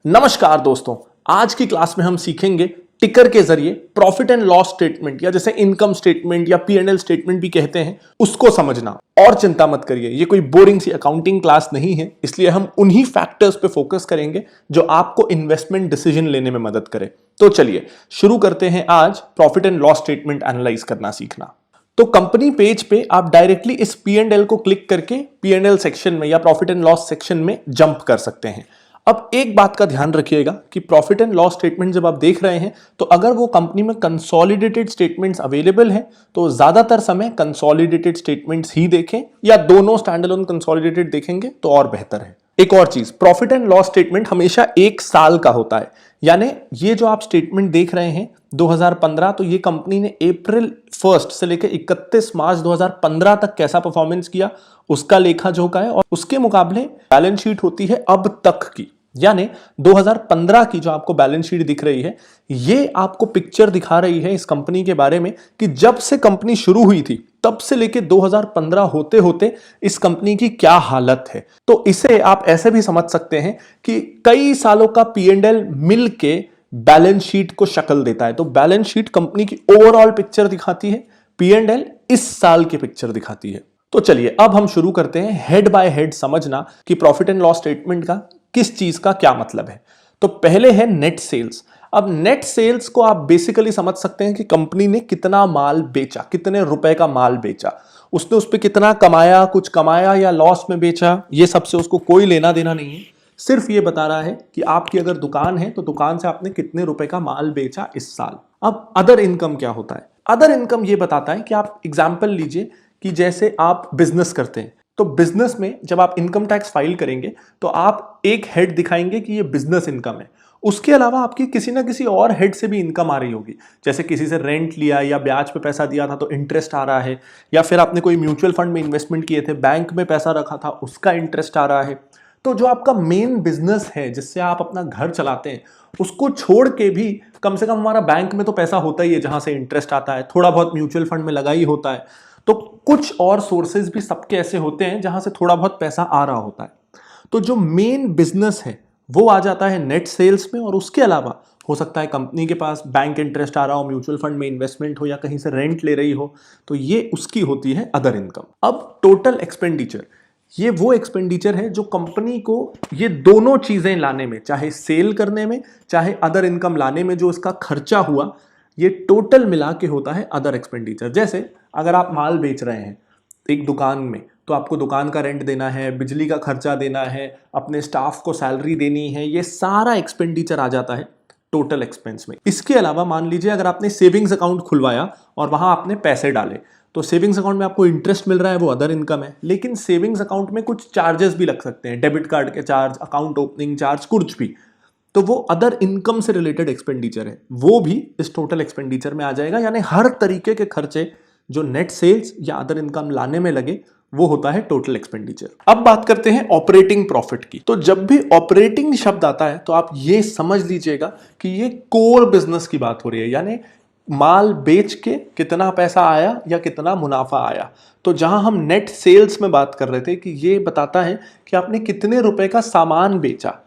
नमस्कार दोस्तों, आज की क्लास में हम सीखेंगे टिकर के जरिए प्रॉफिट एंड लॉस स्टेटमेंट या जैसे इनकम स्टेटमेंट या P&L स्टेटमेंट भी कहते हैं उसको समझना। और चिंता मत करिए, ये कोई बोरिंग सी अकाउंटिंग क्लास नहीं है, इसलिए हम उन्हीं फैक्टर्स पे फोकस करेंगे जो आपको इन्वेस्टमेंट डिसीजन लेने में मदद करे। तो चलिए शुरू करते हैं आज profit and loss statement analyse करना सीखना। तो कंपनी पेज पे आप डायरेक्टली इस P&L को क्लिक करके P&L सेक्शन में या प्रॉफिट एंड लॉस सेक्शन में जंप कर सकते हैं। अब एक बात का ध्यान रखिएगा कि प्रॉफिट एंड लॉस स्टेटमेंट जब आप देख रहे हैं तो अगर वो कंपनी में कंसोलिडेटेड स्टेटमेंट्स अवेलेबल हैं तो ज्यादातर समय कंसोलिडेटेड स्टेटमेंट्स ही देखें, या दोनों स्टैंड अलोन कंसोलिडेटेड देखेंगे तो और बेहतर है। एक और चीज, प्रॉफिट एंड लॉस स्टेटमेंट हमेशा एक साल का होता है, यानी ये जो आप स्टेटमेंट देख रहे हैं 2015, तो ये कंपनी ने अप्रैल 1 से लेकर 31 मार्च 2015 तक कैसा परफॉर्मेंस किया उसका लेखा जोखा है, और उसके मुकाबले बैलेंस शीट होती है अब तक की, यानी 2015 की जो आपको बैलेंस शीट दिख रही है ये आपको पिक्चर दिखा रही है इस कंपनी के बारे में कि जब से कंपनी शुरू हुई थी तब से लेके 2015 होते होते इस कंपनी की क्या हालत है। तो इसे आप ऐसे भी समझ सकते हैं कि कई सालों का P&L मिल के बैलेंस शीट को शक्ल देता है। तो बैलेंस शीट कंपनी की ओवरऑल पिक्चर दिखाती है, P&L इस साल की पिक्चर दिखाती है। तो चलिए अब हम शुरू करते हैं हेड बाय हेड समझना कि प्रॉफिट एंड लॉस स्टेटमेंट का किस चीज का क्या मतलब है। तो पहले है नेट सेल्स। अब नेट सेल्स को आप बेसिकली समझ सकते हैं कि कंपनी ने कितना माल बेचा, कितने रुपए का माल बेचा, उसने उस पर कितना कमाया, कुछ कमाया या लॉस में बेचा, ये सबसे उसको कोई लेना देना नहीं है। सिर्फ ये बता रहा है कि आपकी अगर दुकान है तो दुकान से आपने कितने रुपए का माल बेचा इस साल। अब अदर इनकम क्या होता है? अदर इनकम ये बताता है कि आप एग्जाम्पल लीजिए कि जैसे आप बिजनेस करते हैं, तो बिजनेस में जब आप इनकम टैक्स फाइल करेंगे तो आप एक हेड दिखाएंगे कि ये बिजनेस इनकम है। उसके अलावा आपकी किसी ना किसी और हेड से भी इनकम आ रही होगी, जैसे किसी से रेंट लिया या ब्याज पे पैसा दिया था तो इंटरेस्ट आ रहा है, या फिर आपने कोई म्यूचुअल फंड में इन्वेस्टमेंट किए थे, बैंक में पैसा रखा था, उसका इंटरेस्ट आ रहा है। तो जो आपका मेन बिजनेस है जिससे आप अपना घर चलाते हैं उसको छोड़ के भी कम से कम हमारा बैंक में तो पैसा होता ही है जहां से इंटरेस्ट आता है, थोड़ा बहुत म्यूचुअल फंड में लगा ही होता है, तो कुछ और सोर्सेज भी सबके ऐसे होते हैं जहां से थोड़ा बहुत पैसा आ रहा होता है। तो जो मेन बिजनेस है वो आ जाता है नेट सेल्स में, और उसके अलावा हो सकता है कंपनी के पास बैंक इंटरेस्ट आ रहा हो, म्यूचुअल फंड में इन्वेस्टमेंट हो, या कहीं से रेंट ले रही हो, तो ये उसकी होती है अदर इनकम। अब टोटल एक्सपेंडिचर, ये वो एक्सपेंडिचर है जो कंपनी को ये दोनों चीजें लाने में, चाहे सेल करने में चाहे अदर इनकम लाने में जो इसका खर्चा हुआ, ये टोटल मिला के होता है अदर एक्सपेंडिचर। जैसे अगर आप माल बेच रहे हैं एक दुकान में तो आपको दुकान का रेंट देना है, बिजली का खर्चा देना है, अपने स्टाफ को सैलरी देनी है, ये सारा एक्सपेंडिचर आ जाता है टोटल एक्सपेंस में। इसके अलावा मान लीजिए अगर आपने सेविंग्स अकाउंट खुलवाया और वहां आपने पैसे डाले, तो सेविंग्स अकाउंट में आपको इंटरेस्ट मिल रहा है, वो अदर इनकम है। लेकिन सेविंग्स अकाउंट में कुछ चार्जेस भी लग सकते हैं, डेबिट कार्ड के चार्ज, अकाउंट ओपनिंग चार्ज, कुछ भी, तो वो अदर इनकम से रिलेटेड एक्सपेंडिचर है, वो भी इस टोटल एक्सपेंडिचर में आ जाएगा। यानी हर तरीके के खर्चे जो नेट सेल्स या अदर इनकम लाने में लगे वो होता है टोटल एक्सपेंडिचर। अब बात करते हैं ऑपरेटिंग प्रॉफिट की। तो जब भी ऑपरेटिंग शब्द आता है तो आप ये समझ लीजिएगा कि ये कोर बिजनेस की बात हो रही है, यानी माल बेच के कितना पैसा आया या कितना मुनाफा आया। तो जहां हम नेट सेल्स में बात कर रहे थे कि ये बताता है कि आपने कितने रुपए का सामान बेचा।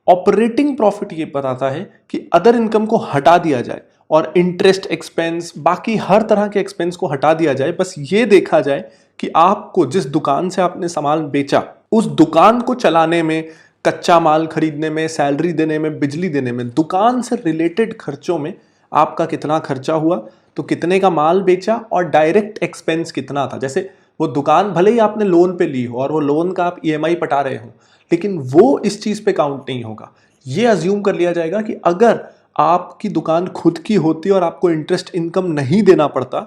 ऑपरेटिंग प्रॉफिट ये बताता है कि अदर इनकम को हटा दिया जाए और इंटरेस्ट एक्सपेंस, बाकी हर तरह के एक्सपेंस को हटा दिया जाए, बस ये देखा जाए कि आपको जिस दुकान से आपने सामान बेचा उस दुकान को चलाने में, कच्चा माल खरीदने में, सैलरी देने में, बिजली देने में, दुकान से रिलेटेड खर्चों में आपका कितना खर्चा हुआ, तो कितने का माल बेचा और डायरेक्ट एक्सपेंस कितना था। जैसे वो दुकान भले ही आपने लोन पे ली हो और वो लोन का आप EMI पटा रहे हो, लेकिन वो इस चीज पे काउंट नहीं होगा। ये अज्यूम कर लिया जाएगा कि अगर आपकी दुकान खुद की होती और आपको इंटरेस्ट इनकम नहीं देना पड़ता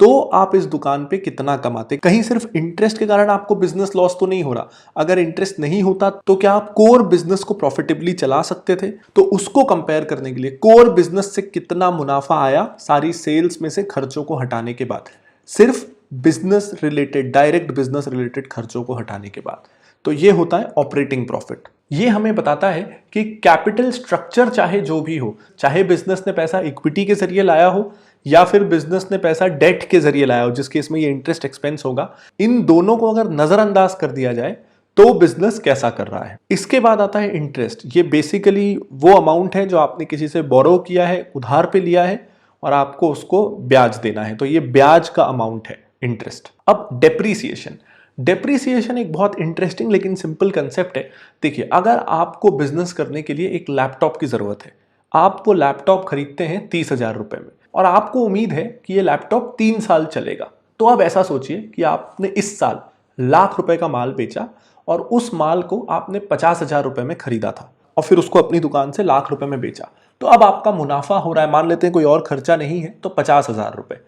तो आप इस दुकान पे कितना कमाते। कहीं सिर्फ इंटरेस्ट के कारण आपको बिजनेस लॉस तो नहीं हो रहा। अगर इंटरेस्ट नहीं होता तो क्या आप कोर बिजनेस को प्रॉफिटेबली चला सकते थे? तो उसको कंपेयर करने के लिए कोर बिजनेस से कितना मुनाफा आया सारी सेल्स में से खर्चों को हटाने के बाद, सिर्फ business related, direct business related खर्चों को हटाने के बाद, तो ये होता है ऑपरेटिंग प्रॉफिट। ये हमें बताता है कि कैपिटल स्ट्रक्चर चाहे जो भी हो, चाहे बिजनेस ने पैसा इक्विटी के जरिए लाया हो या फिर बिजनेस ने पैसा डेट के जरिए लाया हो, जिस केस में ये इंटरेस्ट एक्सपेंस होगा, इन दोनों को अगर नजरअंदाज कर दिया जाए तो बिजनेस कैसा कर रहा है। इसके बाद आता है इंटरेस्ट। ये बेसिकली वो अमाउंट है जो आपने किसी से बोरो किया है, उधार पे लिया है और आपको उसको ब्याज देना है, तो ये ब्याज का अमाउंट है इंटरेस्ट। अब डेप्रीसिएशन। डेप्रीसिएशन एक बहुत इंटरेस्टिंग लेकिन सिंपल कंसेप्ट है। देखिए, अगर आपको बिजनेस करने के लिए एक लैपटॉप की जरूरत है, आप वो लैपटॉप खरीदते हैं 30,000 रुपए में और आपको उम्मीद है कि ये लैपटॉप 3 साल चलेगा, तो अब ऐसा सोचिए कि आपने इस साल लाख रुपए का माल बेचा और उस माल को आपने 50,000 रुपए में खरीदा था और फिर उसको अपनी दुकान से लाख रुपए में बेचा। तो अब आपका मुनाफा हो रहा है, मान लेते हैं कोई और खर्चा नहीं है, तो 50,000 रुपए।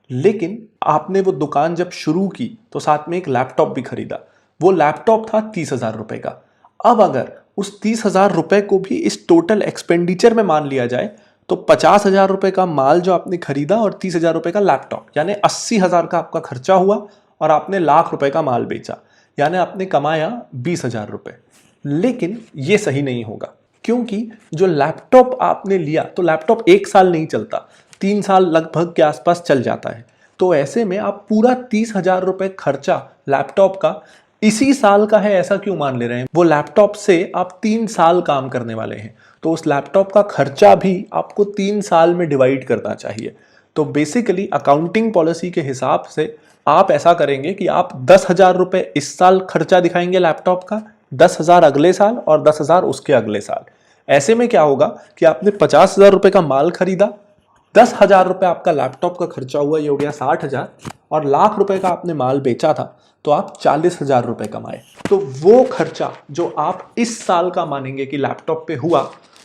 लेकिन आपने वो दुकान जब शुरू की तो साथ में एक लैपटॉप भी खरीदा। वो लैपटॉप था 30,000 रुपए का। अब अगर उस 30,000 रुपए को भी इस टोटल एक्सपेंडिचर में मान लिया जाए तो 50,000 रुपए का माल जो आपने खरीदा और 30,000 रुपए का लैपटॉप, यानी 80,000 का आपका खर्चा हुआ और आपने लाख रुपए का माल बेचा, यानी आपने कमाया 20,000 रुपए। लेकिन ये सही नहीं होगा, क्योंकि जो लैपटॉप आपने लिया, तो लैपटॉप 1 साल नहीं चलता, 3 साल लगभग के आसपास चल जाता है। तो ऐसे में आप पूरा 30,000 रुपए खर्चा लैपटॉप का इसी साल का है ऐसा क्यों मान ले रहे हैं। वो लैपटॉप से आप 3 साल काम करने वाले हैं, तो उस लैपटॉप का खर्चा भी आपको 3 साल में डिवाइड करना चाहिए। तो बेसिकली अकाउंटिंग पॉलिसी के हिसाब से आप ऐसा करेंगे कि आप 10,000 रुपए इस साल खर्चा दिखाएंगे लैपटॉप का, 10,000 अगले साल और 10,000 उसके अगले साल। ऐसे में क्या होगा कि आपने 50,000 रुपए का माल खरीदा, 10,000 रुपए आपका लैपटॉप का खर्चा हुआ, ये हो गया 60,000, और लाख रुपए का आपने माल बेचा था तो आप 40,000 रुपए कमाए। तो वो खर्चा जो आप इस साल का मानेंगे कि लैपटॉप पे हुआ,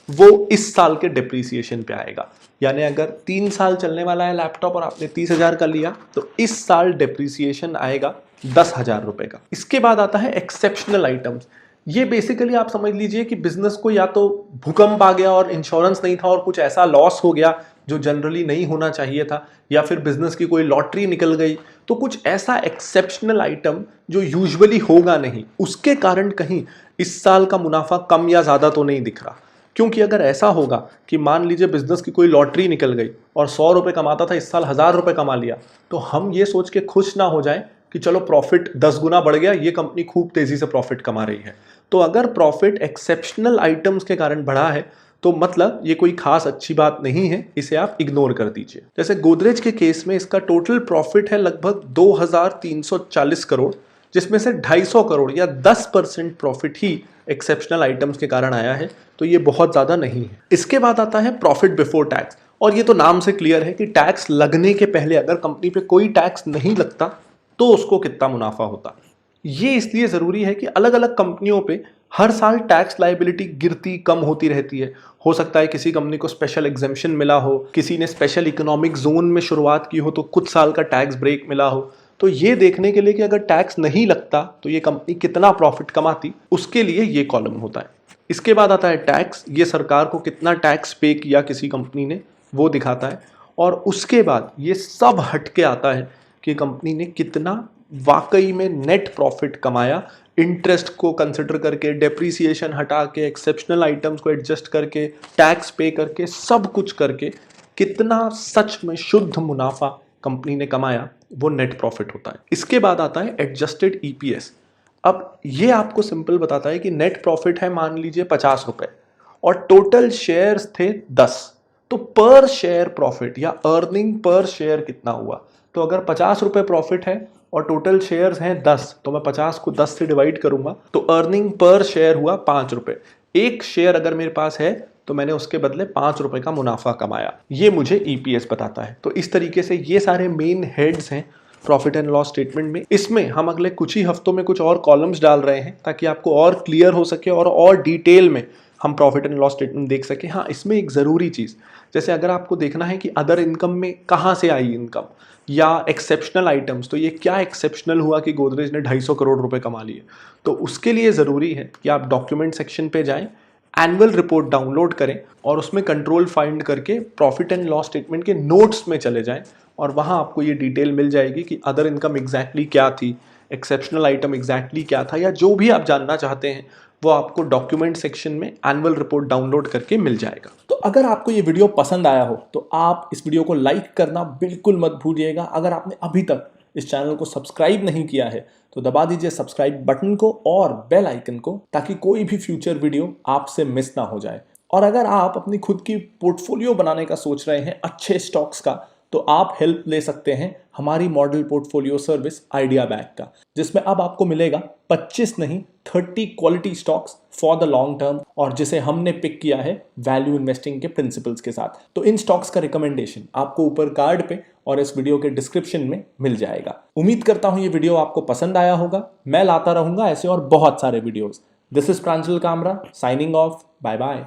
वो इस साल के डिप्रीसिएशन पे आएगा। यानी अगर 3 साल चलने वाला है लैपटॉप और आपने 30,000 का लिया, तो इस साल डिप्रीसिएशन आएगा 10,000 रुपए का। इसके बाद आता है एक्सेप्शनल आइटम्स। ये बेसिकली आप समझ लीजिए कि बिजनेस को या तो भूकंप आ गया और इंश्योरेंस नहीं था और कुछ ऐसा लॉस हो गया जो जनरली नहीं होना चाहिए था, या फिर बिजनेस की कोई लॉटरी निकल गई, तो कुछ ऐसा एक्सेप्शनल आइटम जो यूजुअली होगा नहीं, उसके कारण कहीं इस साल का मुनाफा कम या ज्यादा तो नहीं दिख रहा। क्योंकि अगर ऐसा होगा कि मान लीजिए बिजनेस की कोई लॉटरी निकल गई और 100 रुपए कमाता था, इस साल 1,000 रुपए कमा लिया, तो हम ये सोच के खुश ना हो जाए कि चलो प्रॉफिट 10 गुना बढ़ गया, ये कंपनी खूब तेजी से प्रॉफिट कमा रही है। तो अगर प्रॉफिट एक्सेप्शनल आइटम्स के कारण बढ़ा है तो मतलब ये कोई खास अच्छी बात नहीं है, इसे आप इग्नोर कर दीजिए। जैसे गोदरेज के केस में इसका टोटल प्रॉफिट है लगभग 2,340 करोड़, जिसमें से 250 करोड़ या 10% प्रॉफिट ही एक्सेप्शनल आइटम्स के कारण आया है, तो ये बहुत ज्यादा नहीं है। इसके बाद आता है प्रॉफिट बिफोर टैक्स, और ये तो नाम से क्लियर है कि टैक्स लगने के पहले अगर कंपनी पे कोई टैक्स नहीं लगता तो उसको कितना मुनाफा होता। ये इसलिए जरूरी है कि अलग अलग कंपनियों पे हर साल टैक्स लायबिलिटी गिरती कम होती रहती है। हो सकता है किसी कंपनी को स्पेशल एग्जेम्पशन मिला हो, किसी ने स्पेशल इकोनॉमिक जोन में शुरुआत की हो तो कुछ साल का टैक्स ब्रेक मिला हो। तो ये देखने के लिए कि अगर टैक्स नहीं लगता तो ये कंपनी कितना प्रॉफिट कमाती, उसके लिए ये कॉलम होता है। इसके बाद आता है टैक्स, ये सरकार को कितना टैक्स पे किया किसी कंपनी ने वो दिखाता है। और उसके बाद ये सब हटके आता है कि कंपनी ने कितना वाकई में नेट प्रॉफिट कमाया, इंटरेस्ट को कंसिडर करके, डेप्रीसिएशन हटा के, एक्सेप्शनल आइटम्स को एडजस्ट करके, टैक्स पे करके, सब कुछ करके कितना सच में शुद्ध मुनाफा कंपनी ने कमाया, वो नेट प्रॉफिट होता है। इसके बाद आता है एडजस्टेड ईपीएस। अब ये आपको सिंपल बताता है कि नेट प्रॉफिट है मान लीजिए 50 रुपए और टोटल शेयर्स थे 10, तो पर शेयर प्रॉफिट या अर्निंग पर शेयर कितना हुआ। तो अगर 50 रुपए प्रॉफिट है और टोटल शेयर्स हैं 10, तो मैं 50 को 10 से डिवाइड करूंगा तो अर्निंग पर शेयर हुआ 5 रुपए। एक शेयर अगर मेरे पास है तो मैंने उसके बदले 5 रुपए का मुनाफा कमाया। ये मुझे ईपीएस बताता है। तो इस तरीके से ये सारे मेन हेड्स हैं प्रॉफिट एंड लॉस स्टेटमेंट में। इसमें हम अगले कुछ ही हफ्तों में कुछ और कॉलम्स डाल रहे हैं ताकि आपको और क्लियर हो सके और डिटेल में हम प्रॉफिट एंड लॉस स्टेटमेंट देख सके। हाँ, इसमें एक ज़रूरी चीज़, जैसे अगर आपको देखना है कि अदर इनकम में कहाँ से आई इनकम या एक्सेप्शनल आइटम्स, तो ये क्या एक्सेप्शनल हुआ कि गोदरेज ने 250 करोड़ रुपए कमा लिए, तो उसके लिए ज़रूरी है कि आप डॉक्यूमेंट सेक्शन पे जाएं, एनुअल रिपोर्ट डाउनलोड करें और उसमें कंट्रोल फाइंड करके प्रॉफिट एंड लॉस स्टेटमेंट के नोट्स में चले जाएं और वहाँ आपको ये डिटेल मिल जाएगी कि अदर इनकम एग्जैक्टली क्या थी, एक्सेप्शनल आइटम एग्जैक्टली क्या था, या जो भी आप जानना चाहते हैं वो आपको डॉक्यूमेंट सेक्शन में एनुअल रिपोर्ट डाउनलोड करके मिल जाएगा। तो अगर आपको ये वीडियो पसंद आया हो तो आप इस वीडियो को लाइक करना बिल्कुल मत भूलिएगा। अगर आपने अभी तक इस चैनल को सब्सक्राइब नहीं किया है तो दबा दीजिए सब्सक्राइब बटन को और बेल आइकन को, ताकि कोई भी फ्यूचर वीडियो आपसे मिस ना हो जाए। और अगर आप अपनी खुद की पोर्टफोलियो बनाने का सोच रहे हैं अच्छे स्टॉक्स का, तो आप हेल्प ले सकते हैं हमारी model portfolio service idea bag का, जिसमें अब आपको मिलेगा 25 नहीं 30 quality stocks for the long term, और जिसे हमने पिक किया है वैल्यू इन्वेस्टिंग के प्रिंसिपल्स के साथ। तो इन स्टॉक्स का रिकमेंडेशन आपको ऊपर कार्ड पे और इस वीडियो के डिस्क्रिप्शन में मिल जाएगा। उम्मीद करता हूं ये वीडियो आपको पसंद आया होगा। मैं लाता रहूंगा ऐसे और बहुत सारे videos. This is Pranjal Kamra signing off. Bye bye.